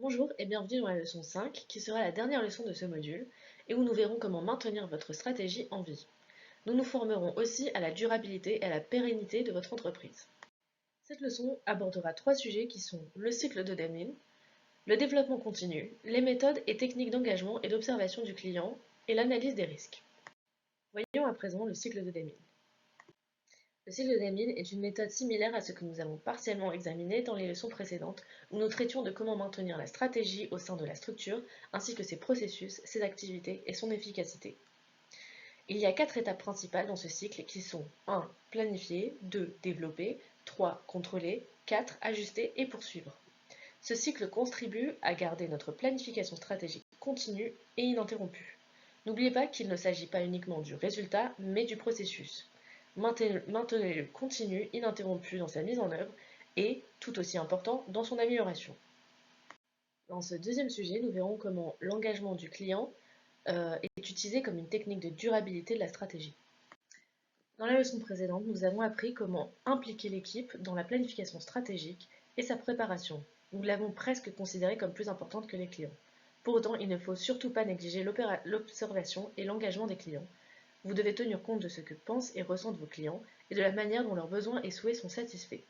Bonjour et bienvenue dans la leçon 5, qui sera la dernière leçon de ce module, et où nous verrons comment maintenir votre stratégie en vie. Nous nous formerons aussi à la durabilité et à la pérennité de votre entreprise. Cette leçon abordera trois sujets qui sont le cycle de Deming, le développement continu, les méthodes et techniques d'engagement et d'observation du client, et l'analyse des risques. Voyons à présent le cycle de Deming. Le cycle de Deming est une méthode similaire à ce que nous avons partiellement examiné dans les leçons précédentes, où nous traitions de comment maintenir la stratégie au sein de la structure, ainsi que ses processus, ses activités et son efficacité. Il y a 4 étapes principales dans ce cycle qui sont 1. Planifier, 2. Développer, 3. Contrôler, 4. Ajuster et poursuivre. Ce cycle contribue à garder notre planification stratégique continue et ininterrompue. N'oubliez pas qu'il ne s'agit pas uniquement du résultat, mais du processus. Maintenez-le continu, ininterrompu dans sa mise en œuvre et, tout aussi important, dans son amélioration. Dans ce deuxième sujet, nous verrons comment l'engagement du client est utilisé comme une technique de durabilité de la stratégie. Dans la leçon précédente, nous avons appris comment impliquer l'équipe dans la planification stratégique et sa préparation. Nous l'avons presque considérée comme plus importante que les clients. Pour autant, il ne faut surtout pas négliger l'observation et l'engagement des clients. Vous devez tenir compte de ce que pensent et ressentent vos clients et de la manière dont leurs besoins et souhaits sont satisfaits.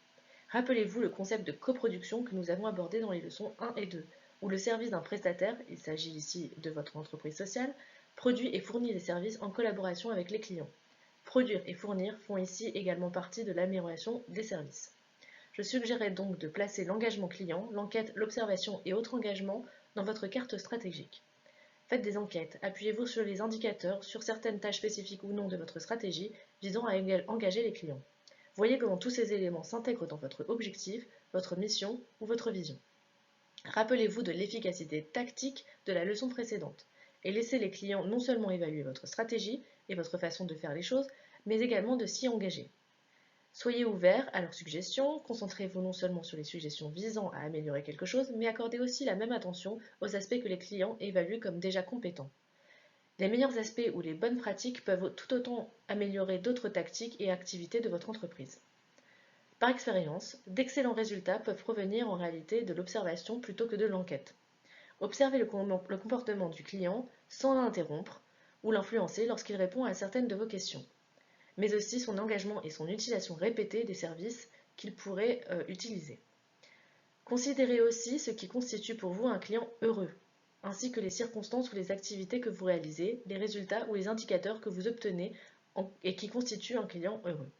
Rappelez-vous le concept de coproduction que nous avons abordé dans les leçons 1 et 2, où le service d'un prestataire, il s'agit ici de votre entreprise sociale, produit et fournit des services en collaboration avec les clients. Produire et fournir font ici également partie de l'amélioration des services. Je suggérerais donc de placer l'engagement client, l'enquête, l'observation et autres engagements dans votre carte stratégique. Faites des enquêtes, appuyez-vous sur les indicateurs, sur certaines tâches spécifiques ou non de votre stratégie visant à engager les clients. Voyez comment tous ces éléments s'intègrent dans votre objectif, votre mission ou votre vision. Rappelez-vous de l'efficacité tactique de la leçon précédente et laissez les clients non seulement évaluer votre stratégie et votre façon de faire les choses, mais également de s'y engager. Soyez ouverts à leurs suggestions, concentrez-vous non seulement sur les suggestions visant à améliorer quelque chose, mais accordez aussi la même attention aux aspects que les clients évaluent comme déjà compétents. Les meilleurs aspects ou les bonnes pratiques peuvent tout autant améliorer d'autres tactiques et activités de votre entreprise. Par expérience, d'excellents résultats peuvent provenir en réalité de l'observation plutôt que de l'enquête. Observez le comportement du client sans l'interrompre ou l'influencer lorsqu'il répond à certaines de vos questions, mais aussi son engagement et son utilisation répétée des services qu'il pourrait utiliser. Considérez aussi ce qui constitue pour vous un client heureux, ainsi que les circonstances ou les activités que vous réalisez, les résultats ou les indicateurs que vous obtenez et qui constituent un client heureux.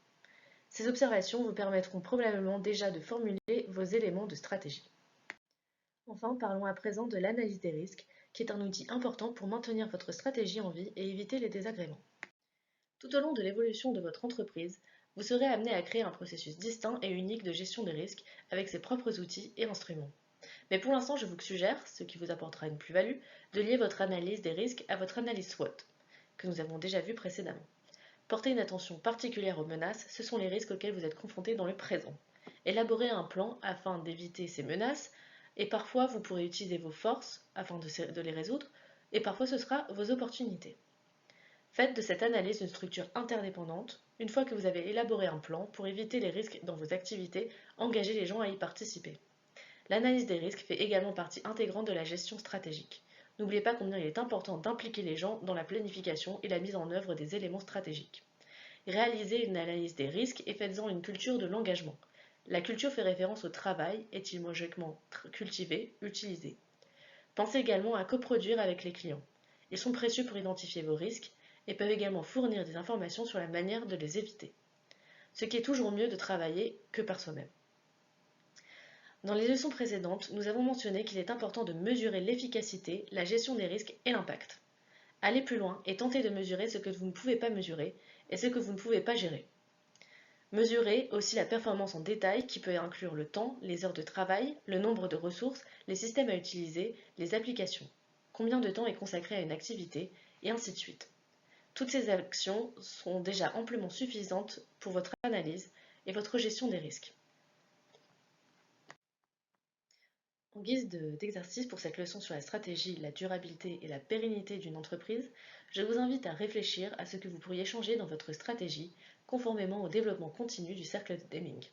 Ces observations vous permettront probablement déjà de formuler vos éléments de stratégie. Enfin, parlons à présent de l'analyse des risques, qui est un outil important pour maintenir votre stratégie en vie et éviter les désagréments. Tout au long de l'évolution de votre entreprise, vous serez amené à créer un processus distinct et unique de gestion des risques avec ses propres outils et instruments. Mais pour l'instant, je vous suggère, ce qui vous apportera une plus-value, de lier votre analyse des risques à votre analyse SWOT, que nous avons déjà vu précédemment. Portez une attention particulière aux menaces, ce sont les risques auxquels vous êtes confrontés dans le présent. Élaborez un plan afin d'éviter ces menaces, et parfois vous pourrez utiliser vos forces afin de les résoudre, et parfois ce sera vos opportunités. Faites de cette analyse une structure interdépendante. Une fois que vous avez élaboré un plan pour éviter les risques dans vos activités, engagez les gens à y participer. L'analyse des risques fait également partie intégrante de la gestion stratégique. N'oubliez pas combien il est important d'impliquer les gens dans la planification et la mise en œuvre des éléments stratégiques. Réalisez une analyse des risques et faites-en une culture de l'engagement. La culture fait référence au travail, étymologiquement cultiver, utiliser. Pensez également à coproduire avec les clients. Ils sont précieux pour identifier vos risques et peuvent également fournir des informations sur la manière de les éviter. Ce qui est toujours mieux de travailler que par soi-même. Dans les leçons précédentes, nous avons mentionné qu'il est important de mesurer l'efficacité, la gestion des risques et l'impact. Allez plus loin et tentez de mesurer ce que vous ne pouvez pas mesurer et ce que vous ne pouvez pas gérer. Mesurez aussi la performance en détail qui peut inclure le temps, les heures de travail, le nombre de ressources, les systèmes à utiliser, les applications. Combien de temps est consacré à une activité, et ainsi de suite. Toutes ces actions sont déjà amplement suffisantes pour votre analyse et votre gestion des risques. En guise d'exercice pour cette leçon sur la stratégie, la durabilité et la pérennité d'une entreprise, je vous invite à réfléchir à ce que vous pourriez changer dans votre stratégie conformément au développement continu du cercle de Deming.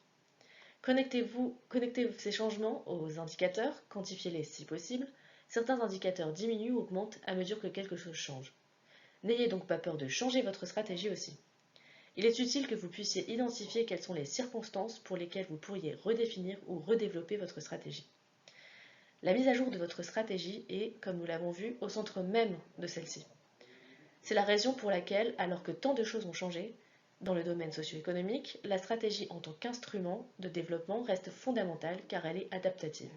Connectez ces changements aux indicateurs, quantifiez-les si possible. Certains indicateurs diminuent ou augmentent à mesure que quelque chose change. N'ayez donc pas peur de changer votre stratégie aussi. Il est utile que vous puissiez identifier quelles sont les circonstances pour lesquelles vous pourriez redéfinir ou redévelopper votre stratégie. La mise à jour de votre stratégie est, comme nous l'avons vu, au centre même de celle-ci. C'est la raison pour laquelle, alors que tant de choses ont changé, dans le domaine socio-économique, la stratégie en tant qu'instrument de développement reste fondamentale car elle est adaptative.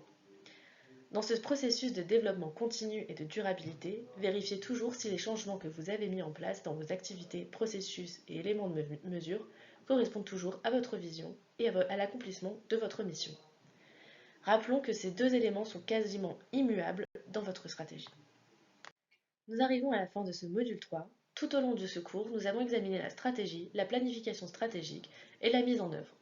Dans ce processus de développement continu et de durabilité, vérifiez toujours si les changements que vous avez mis en place dans vos activités, processus et éléments de mesure correspondent toujours à votre vision et à l'accomplissement de votre mission. Rappelons que ces deux éléments sont quasiment immuables dans votre stratégie. Nous arrivons à la fin de ce module 3. Tout au long de ce cours, nous avons examiné la stratégie, la planification stratégique et la mise en œuvre.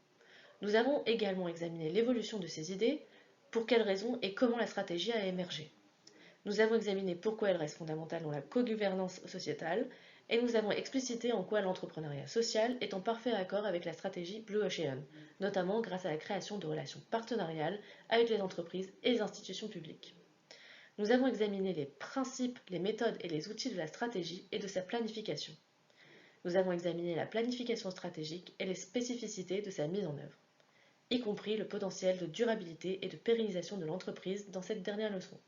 Nous avons également examiné l'évolution de ces idées, pour quelles raisons et comment la stratégie a émergé. Nous avons examiné pourquoi elle reste fondamentale dans la co-gouvernance sociétale, et nous avons explicité en quoi l'entrepreneuriat social est en parfait accord avec la stratégie Blue Ocean, notamment grâce à la création de relations partenariales avec les entreprises et les institutions publiques. Nous avons examiné les principes, les méthodes et les outils de la stratégie et de sa planification. Nous avons examiné la planification stratégique et les spécificités de sa mise en œuvre, y compris le potentiel de durabilité et de pérennisation de l'entreprise dans cette dernière leçon.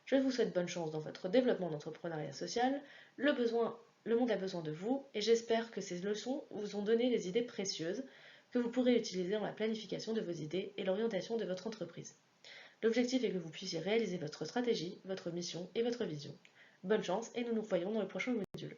Je vous souhaite bonne chance dans votre développement d'entrepreneuriat social. Le monde a besoin de vous et j'espère que ces leçons vous ont donné des idées précieuses que vous pourrez utiliser dans la planification de vos idées et l'orientation de votre entreprise. L'objectif est que vous puissiez réaliser votre stratégie, votre mission et votre vision. Bonne chance et nous nous voyons dans le prochain module.